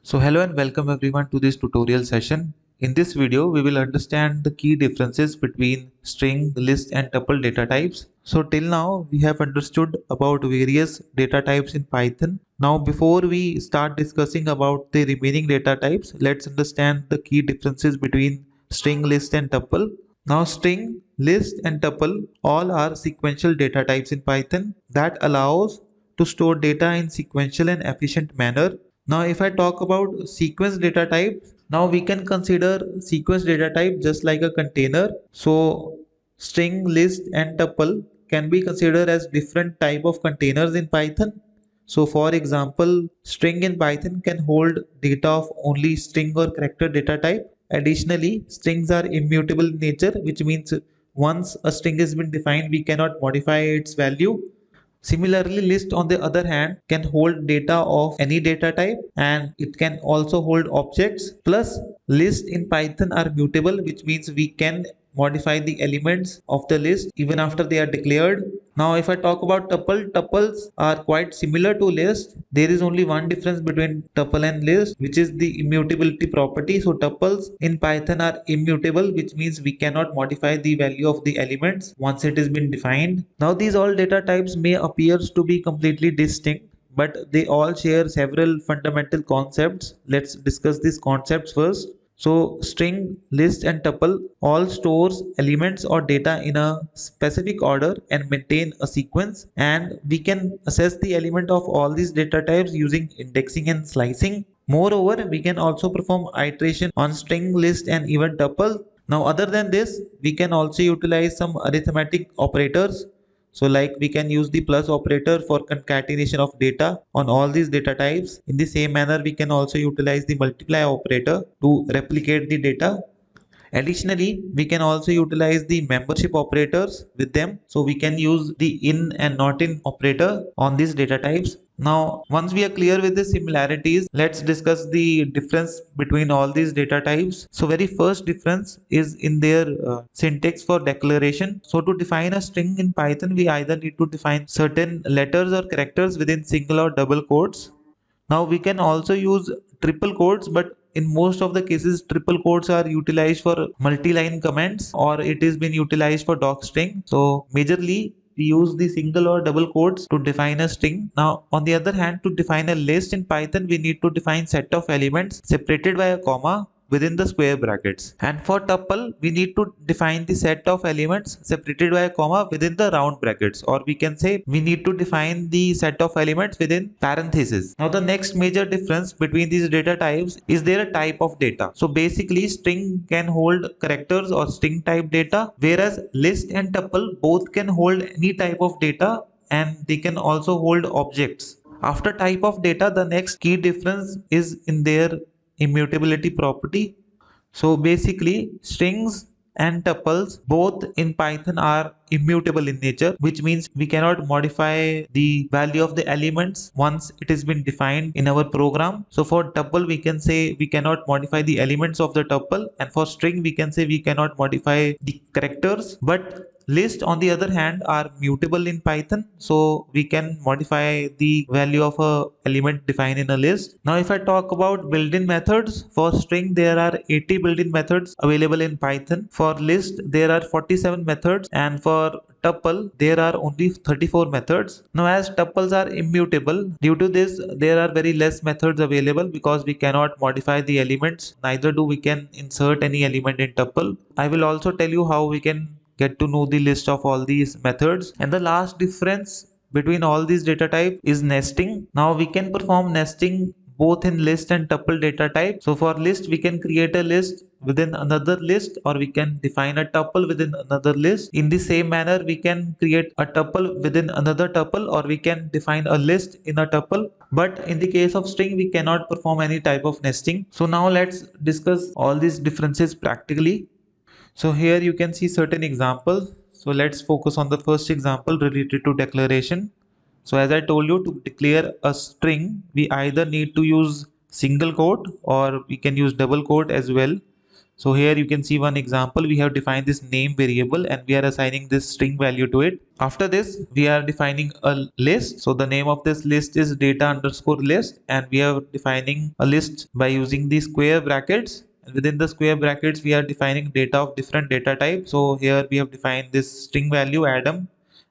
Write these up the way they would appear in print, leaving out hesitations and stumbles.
So hello and welcome everyone to this tutorial session. In this video, we will understand the key differences between string, list and tuple data types. So till now, we have understood about various data types in Python. Now before we start discussing about the remaining data types, let's understand the key differences between string, list and tuple. Now string, list and tuple all are sequential data types in Python that allows to store data in sequential and efficient manner. Now, if I talk about sequence data type, now we can consider sequence data type just like a container. So, string, list, and tuple can be considered as different type of containers in Python. So, for example, string in Python can hold data of only string or character data type. Additionally, strings are immutable in nature, which means once a string has been defined, we cannot modify its value. Similarly, list on the other hand can hold data of any data type and it can also hold objects. Plus, lists in Python are mutable, which means we can modify the elements of the list even after they are declared. Now, if I talk about tuples are quite similar to list. There is only one difference between tuple and list, which is the immutability property. So, tuples in Python are immutable, which means we cannot modify the value of the elements once it has been defined. Now, these all data types may appear to be completely distinct, but they all share several fundamental concepts. Let's discuss these concepts first. So string, list and tuple all stores elements or data in a specific order and maintain a sequence, and we can assess the element of all these data types using indexing and slicing. Moreover, we can also perform iteration on string, list and even tuple. Now other than this, we can also utilize some arithmetic operators. So like we can use the plus operator for concatenation of data on all these data types. In the same manner, we can also utilize the multiply operator to replicate the data. Additionally, we can also utilize the membership operators with them. So we can use the in and not in operator on these data types. Now, once we are clear with the similarities, let's discuss the difference between all these data types. So very first difference is in their syntax for declaration. So to define a string in Python, we either need to define certain letters or characters within single or double quotes. Now we can also use triple quotes, but in most of the cases, triple quotes are utilized for multi-line comments or it is been utilized for docstring. So majorly we use the single or double quotes to define a string. Now on the other hand, to define a list in Python, we need to define set of elements separated by a comma within the square brackets. And for tuple, we need to define the set of elements separated by a comma within the round brackets, or we can say we need to define the set of elements within parentheses. Now the next major difference between these data types is their type of data. So basically string can hold characters or string type data, whereas list and tuple both can hold any type of data and they can also hold objects. After type of data, the next key difference is in their immutability property. So basically strings and tuples both in Python are immutable in nature, which means we cannot modify the value of the elements once it has been defined in our program. So for tuple, we can say we cannot modify the elements of the tuple, and for string, we can say we cannot modify the characters. But list on the other hand are mutable in Python, so we can modify the value of a element defined in a list. Now if I talk about built-in methods, for string there are 80 built-in methods available in Python. For list there are 47 methods, and for tuple there are only 34 methods. Now as tuples are immutable, due to this there are very less methods available because we cannot modify the elements, neither do we can insert any element in tuple. I will also tell you how we can get to know the list of all these methods. And the last difference between all these data type is nesting. Now we can perform nesting both in list and tuple data type. So for list, we can create a list within another list, or we can define a tuple within another list. In the same manner, we can create a tuple within another tuple, or we can define a list in a tuple. But in the case of string, we cannot perform any type of nesting. So now let's discuss all these differences practically. So here you can see certain examples. So let's focus on the first example related to declaration. So as I told you, to declare a string, we either need to use single quote or we can use double quote as well. So here you can see one example. We have defined this name variable and we are assigning this string value to it. After this, we are defining a list. So the name of this list is data underscore list, and we are defining a list by using the square brackets. And within the square brackets, we are defining data of different data types. So here we have defined this string value Adam.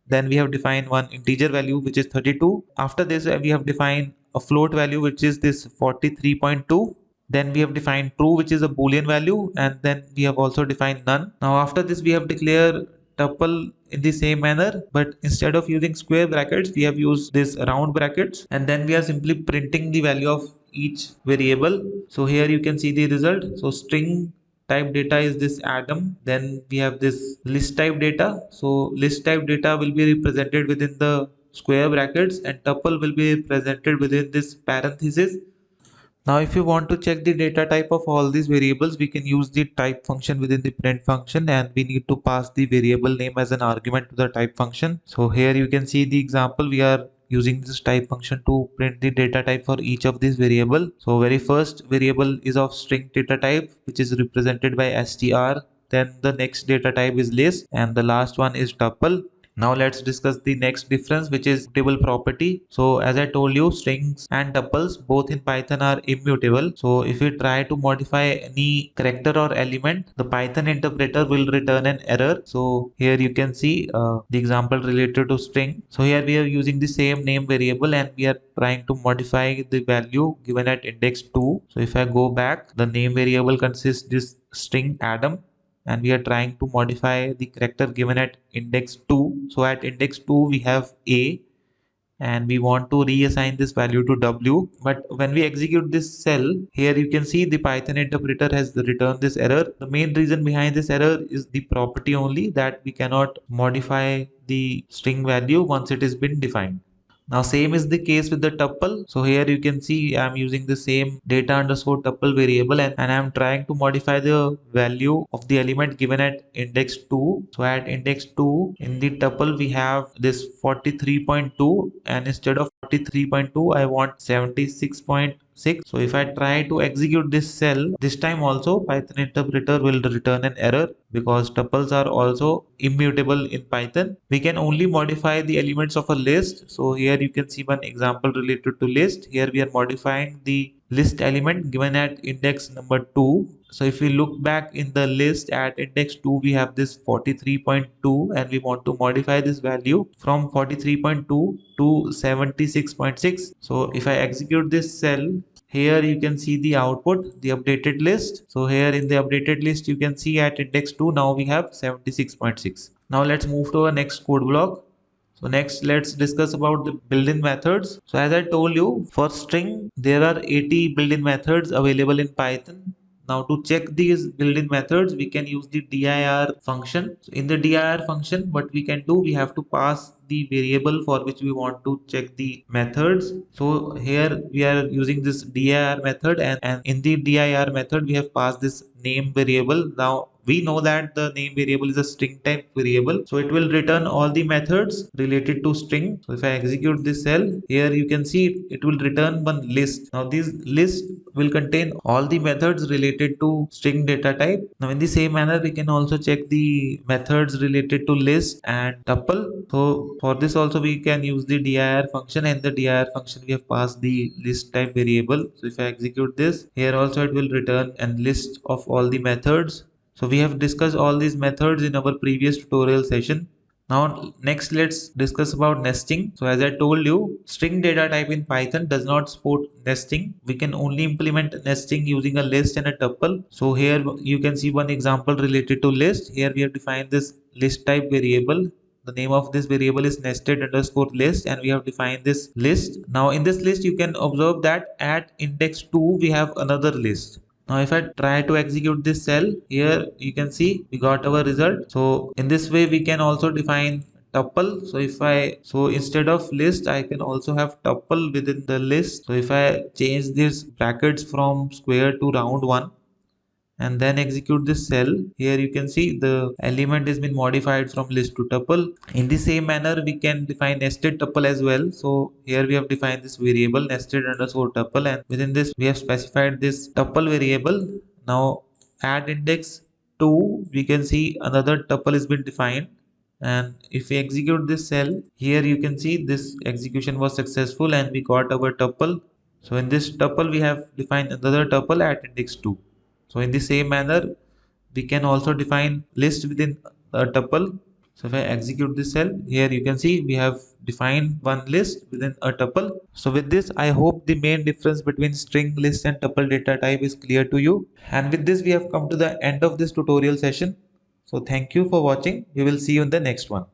Then we have defined one integer value which is 32. After this, we have defined a float value which is this 43.2. Then we have defined true, which is a boolean value, and then we have also defined none. Now after this, we have declared tuple in the same manner, but instead of using square brackets, we have used this round brackets, and then we are simply printing the value of each variable. So here you can see the result. So string type data is this Adam. Then we have this list type data. So list type data will be represented within the square brackets, and tuple will be represented within this parenthesis. Now, if you want to check the data type of all these variables, we can use the type function within the print function, and we need to pass the variable name as an argument to the type function. So here you can see the example. We are using this type function to print the data type for each of these variable. So very first variable is of string data type, which is represented by str. Then the next data type is list, and the last one is tuple. Now let's discuss the next difference, which is mutable property. So as I told you, strings and tuples both in Python are immutable. So if we try to modify any character or element, the Python interpreter will return an error. So here you can see the example related to string. So here we are using the same name variable and we are trying to modify the value given at index 2. So if I go back, the name variable consists this string Adam, and we are trying to modify the character given at index 2. So at index 2 we have a, and we want to reassign this value to w. But when we execute this cell, here you can see the Python interpreter has returned this error. The main reason behind this error is the property only, that we cannot modify the string value once it has been defined. Now same is the case with the tuple. So here you can see I'm using the same data underscore tuple variable, and I'm trying to modify the value of the element given at index 2. So at index 2 in the tuple we have this 43.2, and instead of 43.2 I want 76.6. So if I try to execute this cell, this time also Python interpreter will return an error because tuples are also immutable in Python. We can only modify the elements of a list. So here you can see one example related to list. Here we are modifying the list element given at index number 2. So if we look back in the list at index 2, we have this 43.2, and we want to modify this value from 43.2 to 76.6. So if I execute this cell, here you can see the output, the updated list. So here in the updated list, you can see at index 2, now we have 76.6. Now let's move to our next code block. So next, let's discuss about the built-in methods. So as I told you, for string, there are 80 built-in methods available in Python. Now to check these built-in methods, we can use the dir function. So in the dir function, what we can do, we have to pass the variable for which we want to check the methods. So here we are using this dir method, and in the dir method, we have passed this name variable. Now we know that the name variable is a string type variable, so it will return all the methods related to string. So if I execute this cell, here you can see it will return one list. Now this list will contain all the methods related to string data type. Now in the same manner, we can also check the methods related to list and tuple. So for this also we can use the dir function, and the dir function we have passed the list type variable. So if I execute this, here also it will return a list of all the methods. So we have discussed all these methods in our previous tutorial session. Now next let's discuss about nesting. So as I told you, string data type in Python does not support nesting. We can only implement nesting using a list and a tuple. So here you can see one example related to list. Here we have defined this list type variable. The name of this variable is nested underscore list, and we have defined this list. Now in this list you can observe that at index 2 we have another list. Now if I try to execute this cell, here you can see we got our result. So in this way we can also define tuple. So instead of list, I can also have tuple within the list. So if I change these brackets from square to round one and then execute this cell, here you can see the element has been modified from list to tuple. In the same manner, we can define nested tuple as well. So here we have defined this variable nested underscore tuple, and within this we have specified this tuple variable. Now at index 2, we can see another tuple has been defined. And if we execute this cell, here you can see this execution was successful and we got our tuple. So in this tuple, we have defined another tuple at index 2. So in the same manner, we can also define list within a tuple. So if I execute this cell, here you can see we have defined one list within a tuple. So with this, I hope the main difference between string, list and tuple data type is clear to you. And with this, we have come to the end of this tutorial session. So thank you for watching. We will see you in the next one.